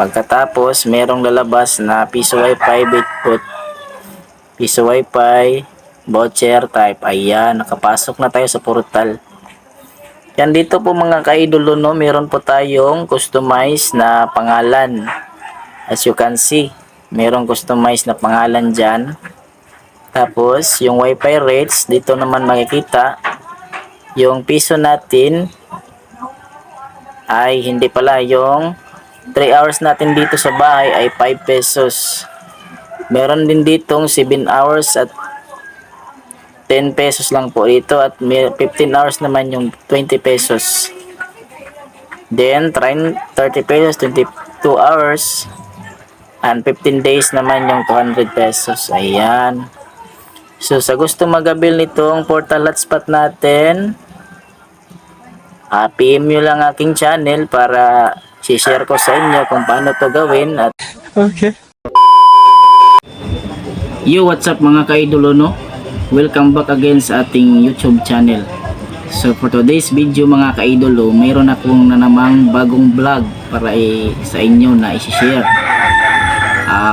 Pagkatapos, merong lalabas na piso wifi bitput, piso wifi, voucher type. Ayan, nakapasok na tayo sa portal. Yan dito po mga ka-idol, no, meron po tayong customized na pangalan. As you can see, merong customized na pangalan dyan. Tapos, yung wifi rates, dito naman makikita, yung piso natin ay hindi pala, yung 3 hours natin dito sa bahay ay 5 pesos. Meron din ditong 7 hours at 10 pesos lang po dito, at 15 hours naman yung 20 pesos. Then 30 pesos 22 hours, and 15 days naman yung 200 pesos. Ayan. So sa gusto mag-avail nitong portal hotspot natin, PM nyo lang aking channel para share ko sa inyo kung paano to gawin. At Okay. yo, what's up mga ka-idolo, no? Welcome back again sa ating YouTube channel. So for today's video mga ka-idolo, mayroon akong na namang bagong vlog para sa inyo na i-share.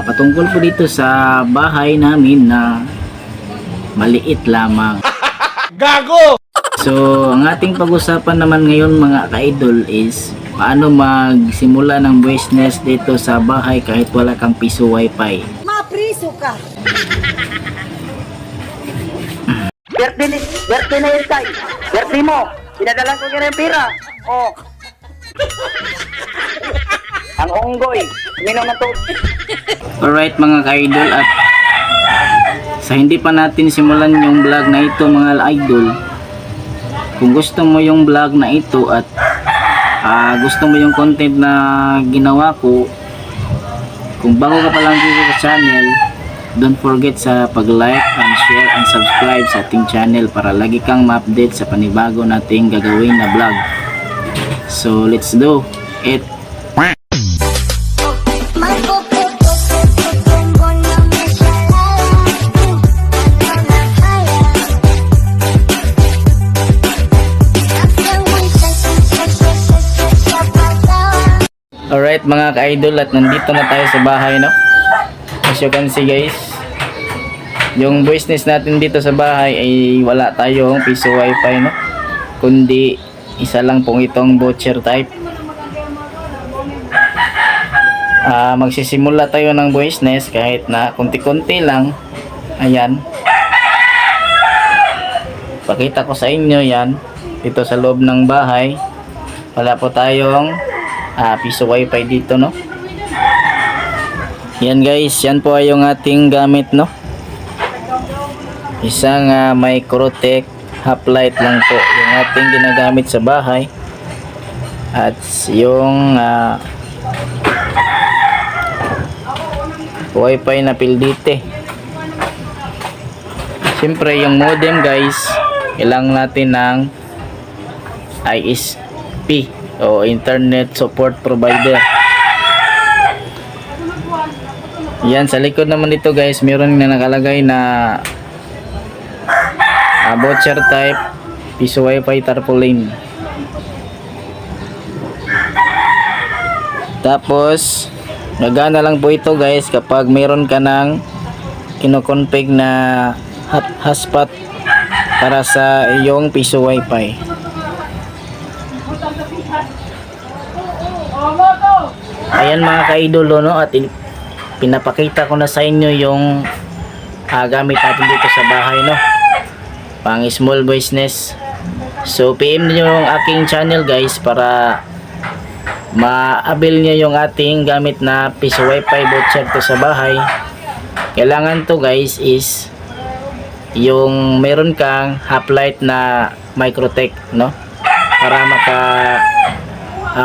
Patungkol po dito sa bahay namin na maliit lamang. Gago! So ang ating pag-usapan naman ngayon mga ka-idol is paano magsimula ng business dito sa bahay kahit wala kang piso wifi. Mapriso ka. Birthday na yun, Tay. Birthday mo. Pinadalan ko ka ng pira. Oh. Ang unggoy. Minong na to. Alright mga ka-idol, at sa hindi pa natin simulan yung vlog na ito mga idol, kung gusto mo yung vlog na ito at gusto mo yung content na ginawa ko, kung bago ka pa lang dito sa channel, don't forget sa pag-like and share and subscribe sa ating channel para lagi kang ma-update sa panibago nating gagawin na vlog. So let's do it. Alright mga ka-idol, at nandito na tayo sa bahay, no? As you can see guys, yung business natin dito sa bahay ay wala tayong piso wifi, no? Kundi isa lang pong itong voucher type. Magsisimula tayo ng business kahit na konti-konti lang. Ayan, pakita ko sa inyo yan dito sa loob ng bahay. Wala po tayong piso wifi dito, no? Yan guys, yan po ay yung ating gamit, no? Isang Microtech half light lang po yung ating ginagamit sa bahay, at yung wifi na pildite. Siyempre yung modem guys, kailangan natin ng ISP o Internet Support Provider. Yan, sa likod naman dito guys, meron na nakalagay na voucher type piso wifi tarpaulin. Tapos nagana lang po ito guys kapag meron ka ng kinoconfig na hotspot para sa iyong piso wifi. Ayan mga ka-idolo, no, at pinapakita ko na sa inyo yung gamit natin dito sa bahay, no, pang small business. So PM niyo yung aking channel guys para ma-avail niyo yung ating gamit na piso wifi voucher to sa bahay. Kailangan to guys is yung meron kang half light na Microtech, no, para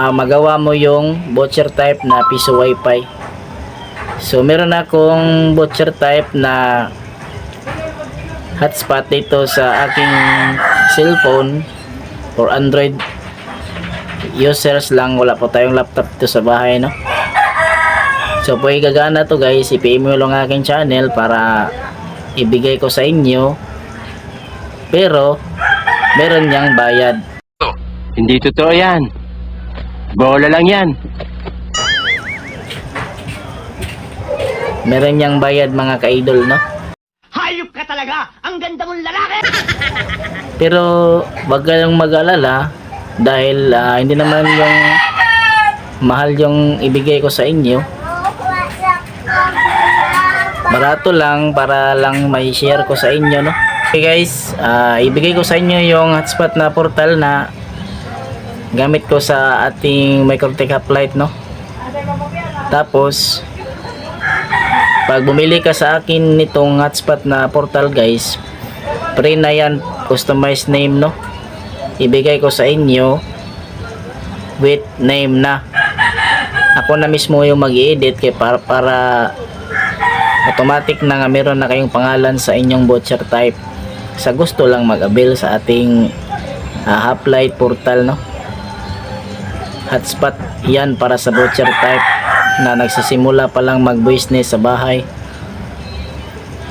magawa mo yung voucher type na piso wifi. So meron akong voucher type na hotspot dito sa aking cellphone for Android users lang, wala po tayong laptop dito sa bahay, no. So po gagana to guys, i-PM mo lang aking channel para ibigay ko sa inyo, pero meron niyang bayad. Hindi totoo yan. Bola lang yan. Meron niyang bayad mga ka-idol, no? Hayop ka talaga! Ang ganda mong lalaki! Pero wag kayong mag-alala dahil hindi naman yung mahal yung ibigay ko sa inyo. Barato lang para lang may share ko sa inyo, no? Okay guys, ibigay ko sa inyo yung hotspot na portal na gamit ko sa ating Microtech Hoplite, no? Tapos pag bumili ka sa akin nitong hotspot na portal guys, free na yan, customized name, no? Ibigay ko sa inyo with name na. Ako na mismo yung mag-i-edit kaya para automatic na nga meron na kayong pangalan sa inyong voucher type. Sa gusto lang mag-avail sa ating Hoplite portal, no? Hotspot yan para sa voucher type na nagsisimula pa lang mag-business sa bahay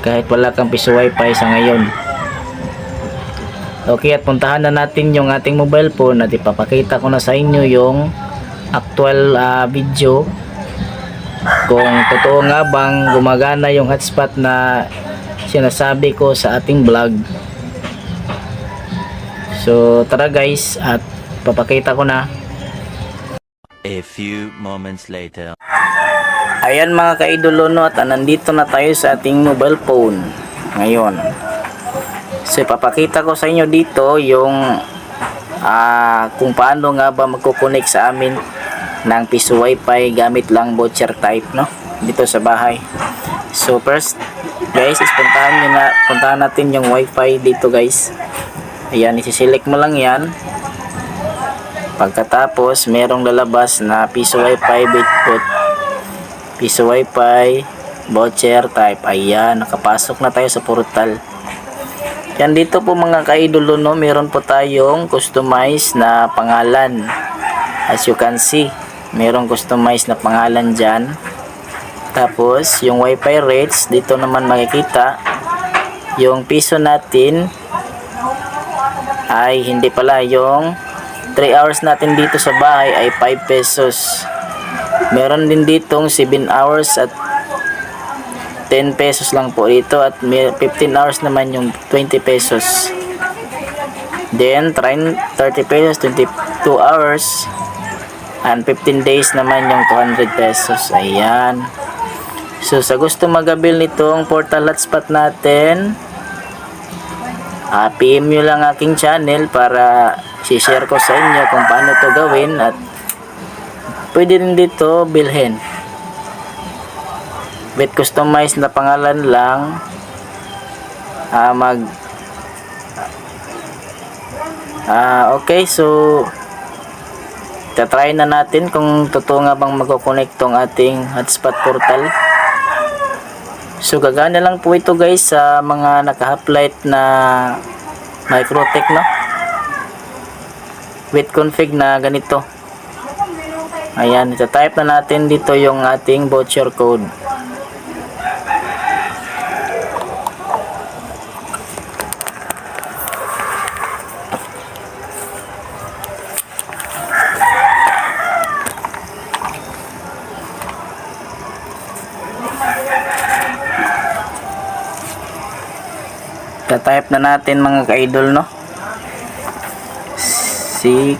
kahit wala kang piso wifi sa ngayon. Okay, at puntahan na natin yung ating mobile phone at ipapakita ko na sa inyo yung actual video kung totoo nga bang gumagana yung hotspot na sinasabi ko sa ating vlog. So tara guys, at papakita ko na. A few moments later. Ayan mga ka-idolo, no, at nandito na tayo sa ating mobile phone ngayon. So ipapakita ko sa inyo dito yung kung paano nga ba magkukonek sa amin ng piso wifi gamit lang voucher type, no, dito sa bahay. So first guys is puntahan natin yung wifi dito guys. Ayan, isi-select mo lang yan. Pagkatapos merong lalabas na piso wifi bitput, piso wifi voucher type. Ayan, nakapasok na tayo sa portal. Yan, dito po mga ka-idolo, no, meron po tayong customized na pangalan. As you can see, merong customized na pangalan dyan. Tapos yung wifi rates dito naman makikita. Yung piso natin ay hindi pala, yung 3 hours natin dito sa bahay ay 5 pesos. Meron din ditong 7 hours at 10 pesos lang po dito, at 15 hours naman yung 20 pesos. Then 30 pesos 22 hours, and 15 days naman yung 200 pesos. Ayan. So sa gusto mag-avail nitong portal hotspot natin, PM nyo lang aking channel para share ko sa inyo kung paano to gawin, at pwede rin dito bilhin with customized na pangalan lang. Okay, so tatry na natin kung totoo nga bang magkoconnect tong ating hotspot portal. So gagana lang po ito guys sa mga naka-Hoplite na Microtech, no, with config na ganito. Ayan, ita-type na natin dito yung ating voucher code. Ita-type na natin mga ka-idol, no, 6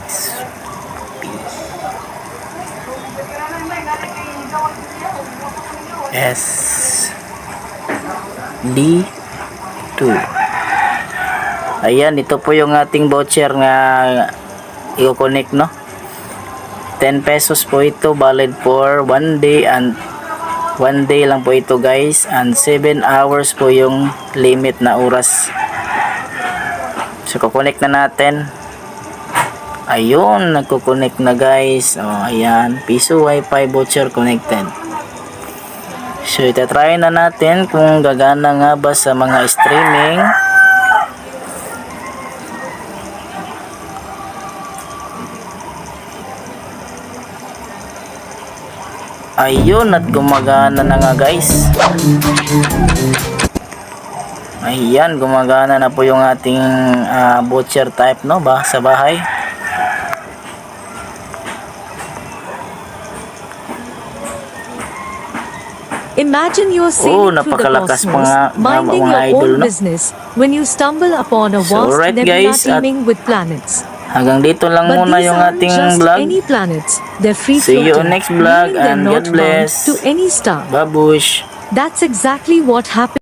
SD2. Ayan, ito po yung ating voucher nga i-connect, no. 10 pesos po ito, valid for 1 day, and 1 day lang po ito guys, and 7 hours po yung limit na oras. So kukonek na natin. Ayun, nagkukonek na guys. Ayan, piso wifi voucher connected. So itatry na natin kung gagana nga ba sa mga streaming. Ayun, at gumagana na nga guys. Ayan, gumagana na po yung ating voucher type, no, sa bahay. Imagine you're sailing through the napakalakas cosmos, mga minding mga your idol, own no? business, when you stumble upon a So, vast alright, nebula guys, at teeming with planets. Hanggang dito lang But muna these yung aren't ating just vlog. any planets. They're free See you floating, on next vlog meaning they're and not God bless. bound to any star. Babush. That's exactly what happened.